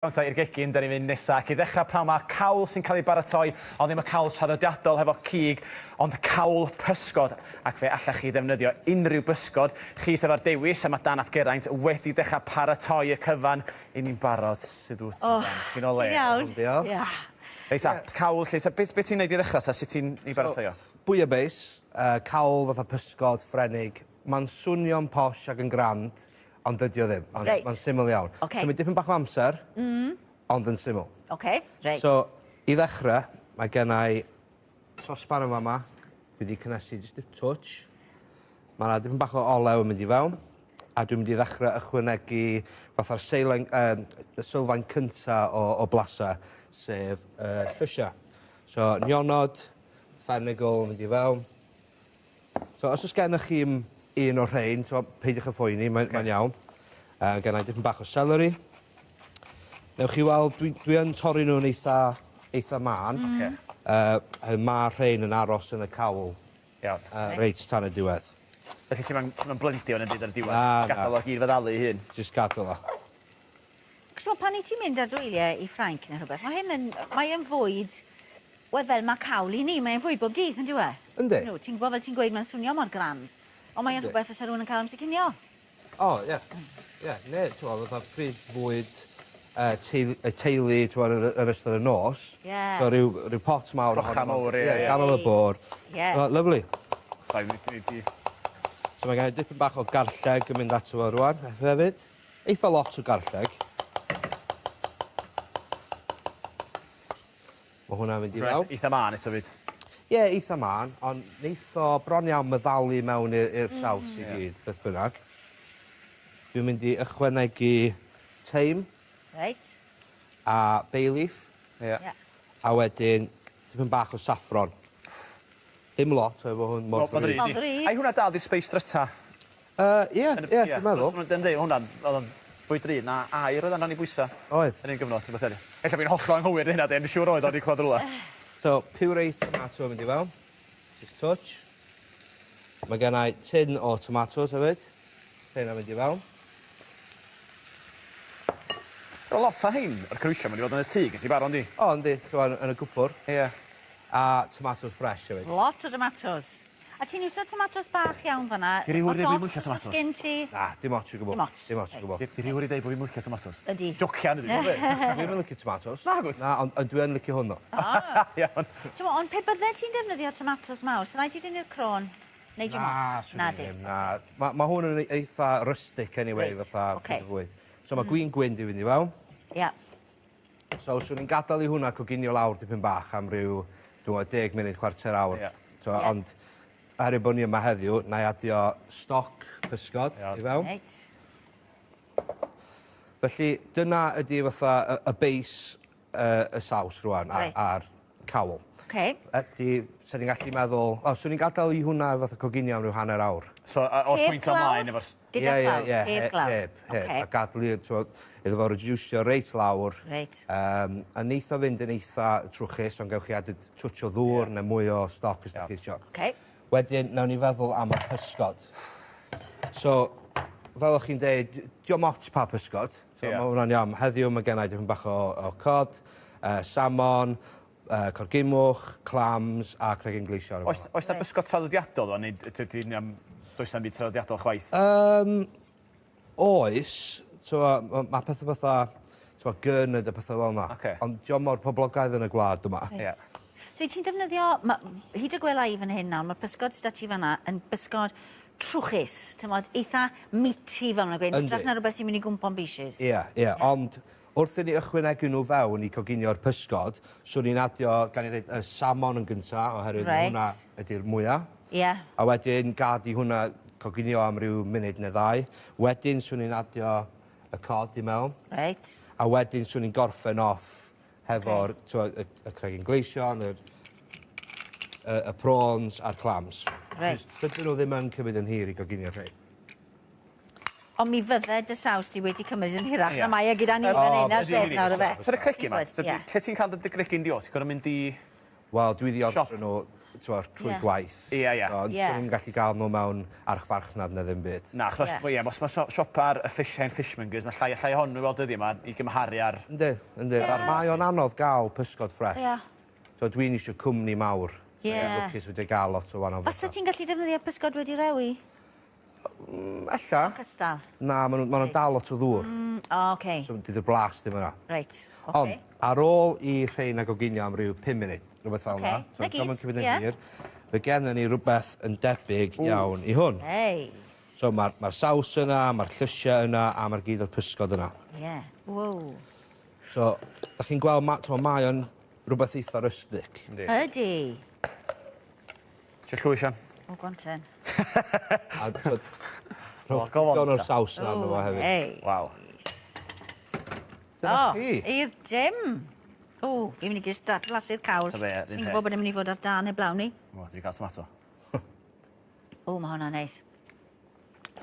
Gonta i'r gegin, da ni'n mynd nesaf. Ac i ddechrau pnawn mae cawl sy'n cael ei baratoi, ond ddim y cawl traddodiadol hefo cig, ond cawl pysgod. Ac fe allach chi ddefnyddio unrhyw bysgod. Chi sef ar dewis, a mae Dan ap Geraint wedi dechrau paratoi y cyfan i ni'n barod. Sut wyt ti? Ti'n o le? Ti'n iawn? Diolch. Leisa, cawl, Leisa, beth ti'n neud i ddechrau, sa? Sut ti'n ei baratoi o? Bouillabaisse, cawl fatha pysgod, ffrenig. Mae'n swnio'n posh ac yn grand, ond dydi o ddim. Mae'n syml iawn. Cymryd dipyn bach o amser, ond yn syml. So, i ddechrau, mae gennau sosban yma yma. Dwi wedi cynnesu just dip touch. Mae yna dipyn bach o olew yn mynd i fewn. A dwi'n mynd i ddechrau ychwanegu fatha'r sylfaen cynta o blasa, sef llysia. So, nionod, ffenigl yn mynd i fewn. So, os oes gennych chi un o'r rhain, peidiwch y phoeni, mae'n iawn. Gennau dipyn bach o seleri. Newch chi weld, dwi yn torri nhw'n eitha man. Mae'r rhain yn aros yn y cawl. Reit tan y diwedd. Felly ti'n blendio yn y byd ar y diwedd? Gadael o gyd feddalu i hyn? Just gadael o. Cos pan i ti'n mynd ar dwyliau i Ffrainc neu rhywbeth, mae yn fwyd, wel fel mae cawl i ni, mae'n fwyd bob dydd yn diwedd. Yndi? Ti'n gwybod fel ti'n gweud, mae'n swnio mor grand. Ond mae'n rhywbeth fysa rhywun yn cael amser cinio. O, ie. Ie, ne, ti'n gwybod, fatha pryd fwyd y teulu yn ystod y nos. So rhyw pot mawr. Rocha mawr, ie. Ganol y bôr. Lyfli. So mae gen i dipyn bach o garlleg yn mynd ato fo rwan, hefyd. Eitha lot o garlleg. Mae hwnna'n mynd i fewn. Eitha man, eto fyd? Ie, eitha man, ond neith o bron iawn meddalu mewn i'r saws i gyd, beth bynnag. Dwi'n mynd i ychwanegu teim. A bay leaf. A wedyn, dipyn bach o saffron. Ddim lot, efo hwn mor ddrud. Ai hwnna dal di space dryta? Ie, dwi'n meddwl. Dwi'n dweud, hwnna'n bwyd drud na air oedd angen i bwysa. Oedd. Yn un gyfnod, ti'n bethau. Ella fi'n hollol anghywir hynna, dwi'n siŵr oedd o'n i clod rwla. So, piwre tomato yn mynd i fewn. Just touch. Mae gennau tin o tomatoes hefyd. Hyn yn mynd i fewn. Ro lot o hyn, o'r crwysio, mae'n i fod yn y tŷ, gys i baron di? O, yndi, yn y gwpwr. Ie. A tomatoes fresh hefyd. Lot o tomatos. A ti'n iwsio tomatos bach iawn fanna? Di rhyw wedi bod mwylcio tomatos? Sgyn ti? Na, dim ots i gwybod. Dim ots i gwybod. Di rhyw wedi dweud bod fi'n mwylcio tomatos? Ydi. Jocian ydi. Dwi'n mynd licio tomatos. Na, gwyd. Na, ond dwi'n licio hwnnw. Iawn. Ond pe bydde ti'n defnyddio tomatos mawr? Sy'n rhaid i dynnu'r crôn? Neu dim ots? Na, di. Mae hwn yn eitha rustic anyway, fatha fwyd. So mae gwyn di fynd i fewn. Ia. So, swn i'n gadael i hwnna coginio lawr dipyn bach am ryw 10 munud, kwarter awr. Ond, oherwydd bod ni yma heddiw, na i adio stoc pysgod i fewn. Felly, dyna ydy fatha y beis y saws rwan a'r cawl. Swn i'n gallu meddwl... swn i'n gadael i hwnna fatha coginio am ryw hanner awr. So, o'r pwynt ymlaen efo... Gyda glaw? Heb glaw? Heb. A gadlu, iddo fo reducio reit lawr. A neith o fynd yn eitha trwchus, ond gewch chi added twtch o ddŵr neu mwy o stoc os ydych chi eisiau. Wedyn, nawn ni feddwl am y pysgod. So, fel o'ch chi'n dweud, diom ots pa pysgod. So, mae hwnna'n iawn. Heddiw mae gennau dipyn bach o cod, salmon, corgymwch, clams a cregyn gleision. Oes na bysgod traddodiadol o, neu does na'n byd traddodiadol chwaith? Oes. Mae pethau fatha gyrnyd a pethau fel yna. Ond diom o'r poblogaidd yn y gwlad yma. So, ti'n defnyddio, hyd y gwela i fan hyn nawr, mae'r pysgod sydd ti fanna yn bysgod trwchus, eitha meaty fel yna'n gweud, drach na rhywbeth sy'n mynd i gwmpo'n bisys. Ie, ond wrth i ni ychwanegu nhw fewn i coginio'r pysgod, swn i'n adio, gan i ddweud, y salmon yn gyntaf, oherwydd hwnna ydy'r mwyaf. A wedyn gad i hwnna coginio am ryw munud neu 2. Wedyn swn i'n adio y cod i mewn. A wedyn swn i'n gorffen off hefo'r cregyn gleision, y prawns a'r clams. Dydyn nhw ddim yn cymryd yn hir i goginio rhai. Ond mi fydde dy saws ti wedi cymryd yn hirach na mae gyda ni fan hyn ar beth nawr o fe. Fy'r cregyn, lle ti'n cael dy gregyn di o? Ti'n gwneud mynd i... Wel, dwi wedi ordro nhw trwy gwaith. Ie. Ond sy'n ni'n gallu gael nhw mewn archfarchnad na ddim byd. Na, achos os mae siopa'r hen fishmongers, mae llai hon nhw fel dyddi yma i gymharu ar... Yndi. Mae o'n anodd gael pysgod ffres. So dwi'n eisiau cwmni mawr. Lwcus wedi gael lot o wahanol. Fasa ti'n gallu defnyddio pysgod wedi rewi? Ella. Cystal? Na, maen nhw'n dal lot o ddŵr. Oce. So dydy'r blas ddim yna. Reit, Ond, ar ôl i rhain a goginio am ryw 5 munud, rhywbeth fel yna. Na gyd, hir. Fe gennym ni rhywbeth yn debyg iawn i hwn. So mae'r saws yna, mae'r llysiau yna, a mae'r gyd o'r pysgod yna. Wow. So, da chi'n gweld, mae o'n rhywbeth eitha rustic. Ydy. Ti'n llwy, Sian? O, gwanten. A rhywbeth o'r saws yna arno fo hefyd. Waw. Dyna chi. I'r dim. O, fi'n mynd i gysd blasu'r cawl. Ti'n gwybod bod yn mynd i fod ar dan neu blawn ni? O, dwi'n cael tomato. O, mae hwnna'n neis.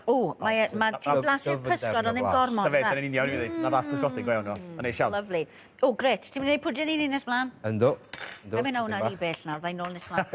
O, ti'n blasu'r pysgod ond ddim gormod. Sa fe, dyna'n union i fi ddi. Na ddas pysgodi, go iawn o. Yn neis iawn. Lovely. O, gret. Ti'n mynd i wneud pwdyn i ni nes blaen? Ynddo. Fe mynd hwnna'n i bell nawr, fe nôl nes blaen.